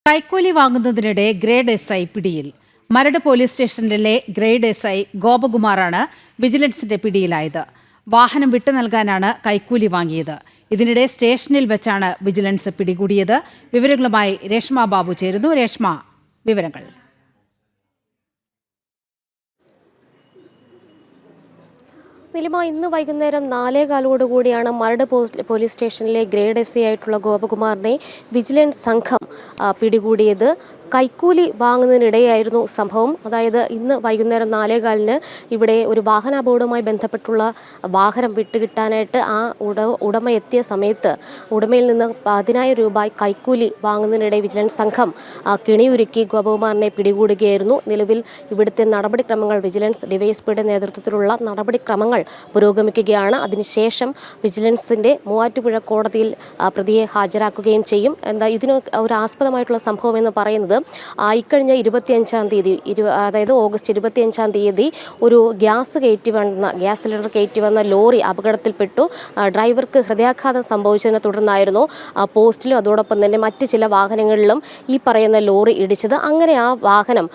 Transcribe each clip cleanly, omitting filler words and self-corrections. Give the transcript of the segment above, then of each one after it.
കൈക്കൂലി വാങ്ങുന്നതിനിടെ grade SI പിടിയിൽ. Maradu police സ്റ്റേഷനിലെ ഗ്രേഡ് SI ഗോപകുമാറാണ് വിജിലൻസിന്റെ പിടിയിലായത്. വാഹനം വിട്ടു നൽകാനാണ് കൈക്കൂലി വാങ്ങിയത്. ഇതിനിടെ സ്റ്റേഷനിൽ വെച്ചാണ് വിജിലൻസ് പിടികൂടിയത്. വിവരങ്ങളുമായി രേഷ്മ ബാബു ചേരുന്നു. രേഷ്മ, വിവരങ്ങൾ. നിലിമ, ഇന്ന് വൈകുന്നേരം 4:15 മരട് പോലീസ് സ്റ്റേഷനിലെ ഗ്രേഡ് SI ആയിട്ടുള്ള ഗോപകുമാറിനെ വിജിലൻസ് സംഘം പിടികൂടിയത്. കൈക്കൂലി വാങ്ങുന്നതിനിടെയായിരുന്നു സംഭവം. അതായത് ഇന്ന് വൈകുന്നേരം 4:15 ഇവിടെ ഒരു വാഹനാപകടവുമായി ബന്ധപ്പെട്ടുള്ള വാഹനം വിട്ടുകിട്ടാനായിട്ട് ആ ഉടമ എത്തിയ സമയത്ത് ഉടമയിൽ നിന്ന് 10,000 രൂപ കൈക്കൂലി വാങ്ങുന്നതിനിടെ വിജിലൻസ് സംഘം കിണിയൊരുക്കി ഗോപകുമാറിനെ പിടികൂടുകയായിരുന്നു. നിലവിൽ ഇവിടുത്തെ നടപടിക്രമങ്ങൾ വിജിലൻസ് ഡിവൈഎസ്പിയുടെ നേതൃത്വത്തിലുള്ള നടപടിക്രമങ്ങൾ പുരോഗമിക്കുകയാണ്. അതിനുശേഷം വിജിലൻസിന്റെ മൂവാറ്റുപുഴ കോടതിയിൽ പ്രതിയെ ഹാജരാക്കുകയും ചെയ്യും. ഇതിന് ഒരു ആസ്പദമായിട്ടുള്ള സംഭവം എന്ന് പറയുന്നത് ഇക്കഴിഞ്ഞ 25-ാം തീയതി, അതായത് ഓഗസ്റ്റ് 25-ാം തീയതി ഒരു ഗ്യാസ് സിലിണ്ടർ കയറ്റി വന്ന ലോറി അപകടത്തിൽപ്പെട്ടു. ഡ്രൈവർക്ക് ഹൃദയാഘാതം സംഭവിച്ചതിനെ തുടർന്നായിരുന്നു പോസ്റ്റിലും അതോടൊപ്പം തന്നെ മറ്റ് ചില വാഹനങ്ങളിലും ഈ പറയുന്ന ലോറി ഇടിച്ചത്. അങ്ങനെ ആ വാഹനം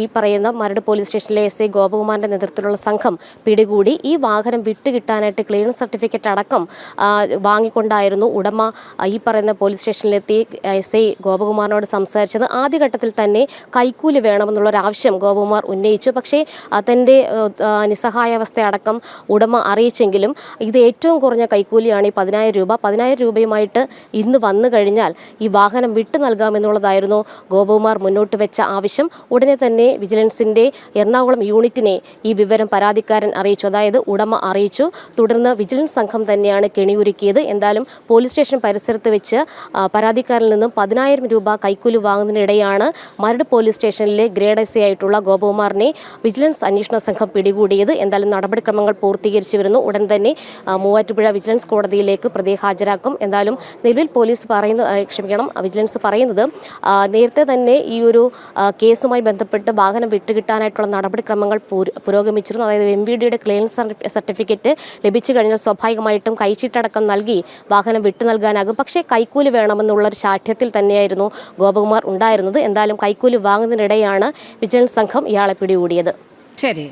ഈ പറയുന്ന മരട് പോലീസ് സ്റ്റേഷനിലെ SI ഗോപകുമാറിന്റെ നേതൃത്വത്തിലുള്ള സംഘം പിടികൂടി. ഈ വാഹനം വിട്ടുകിട്ടാനായിട്ട് ക്ലിയറൻസ് സർട്ടിഫിക്കറ്റ് അടക്കം വാങ്ങിക്കൊണ്ടായിരുന്നു ഉടമ ഈ പറയുന്ന പോലീസ് സ്റ്റേഷനിലെത്തി SI ഗോപകുമാറിനോട് സംസാരിച്ചത്. ആദ്യഘട്ടത്തിൽ തന്നെ കൈക്കൂലി വേണമെന്നുള്ളൊരാവശ്യം ഗോപകുമാർ ഉന്നയിച്ചു. പക്ഷേ തൻ്റെ നിസ്സഹായാവസ്ഥ അടക്കം ഉടമ അറിയിച്ചെങ്കിലും ഇത് ഏറ്റവും കുറഞ്ഞ കൈക്കൂലിയാണ് ഈ 10,000 രൂപ. 10,000 രൂപയുമായിട്ട് ഇന്ന് വന്നു കഴിഞ്ഞാൽ ഈ വാഹനം വിട്ടു നൽകാമെന്നുള്ളതായിരുന്നു ഗോപകുമാർ മുന്നോട്ട് വെച്ച ആവശ്യം. ഉടനെ തന്നെ വിജിലൻസിൻ്റെ എറണാകുളം യൂണിറ്റിനെ ഈ വിവരം പരാതിക്കാരൻ അറിയിച്ചു, അതായത് ഉടമ അറിയിച്ചു. തുടർന്ന് വിജിലൻസ് സംഘം തന്നെയാണ് കെണിയൊരുക്കിയത്. എന്തായാലും പോലീസ് സ്റ്റേഷൻ പരിസരത്ത് വെച്ച് പരാതിക്കാരിൽ നിന്നും 10,000 രൂപ കൈക്കൂലി വാങ്ങുന്നതിനിടെയാണ് മരട് പോലീസ് സ്റ്റേഷനിലെ ഗ്രേഡ് SI ആയിട്ടുള്ള ഗോപകുമാറിനെ വിജിലൻസ് അന്വേഷണ സംഘം പിടികൂടിയത്. എന്തായാലും നടപടിക്രമങ്ങൾ പൂർത്തീകരിച്ചു വരുന്നു. ഉടൻ തന്നെ മൂവാറ്റുപുഴ വിജിലൻസ് കോടതിയിലേക്ക് പ്രതിയെ ഹാജരാക്കും. എന്തായാലും നിലവിൽ വിജിലൻസ് പറയുന്നത് നേരത്തെ തന്നെ ഈ ഒരു കേസുമായി ബന്ധപ്പെട്ട് വാഹനം വിട്ടുകിട്ടാനായിട്ടുള്ള നടപടിക്രമങ്ങൾ പുരോഗമിച്ചിരുന്നു. അതായത് MVDയുടെ ക്ലിയറൻസ് സർട്ടിഫിക്കറ്റ് ലഭിച്ചു കഴിഞ്ഞാൽ സ്വാഭാവികമായിട്ടും കൈച്ചീട്ടടക്കം നൽകി വാഹനം വിട്ടു നൽകാനാകും. പക്ഷേ കൈക്കൂലി വേണമെന്നുള്ള ഒരു ശാഠ്യത്തിൽ തന്നെയായിരുന്നു ഗോപകുമാർ ഉണ്ടായിരുന്നത്. എന്തായാലും കൈക്കൂലി വാങ്ങുന്നതിനിടെയാണ് വിജിലൻസ് സംഘം ഇയാളെ പിടികൂടിയത്. ശരി.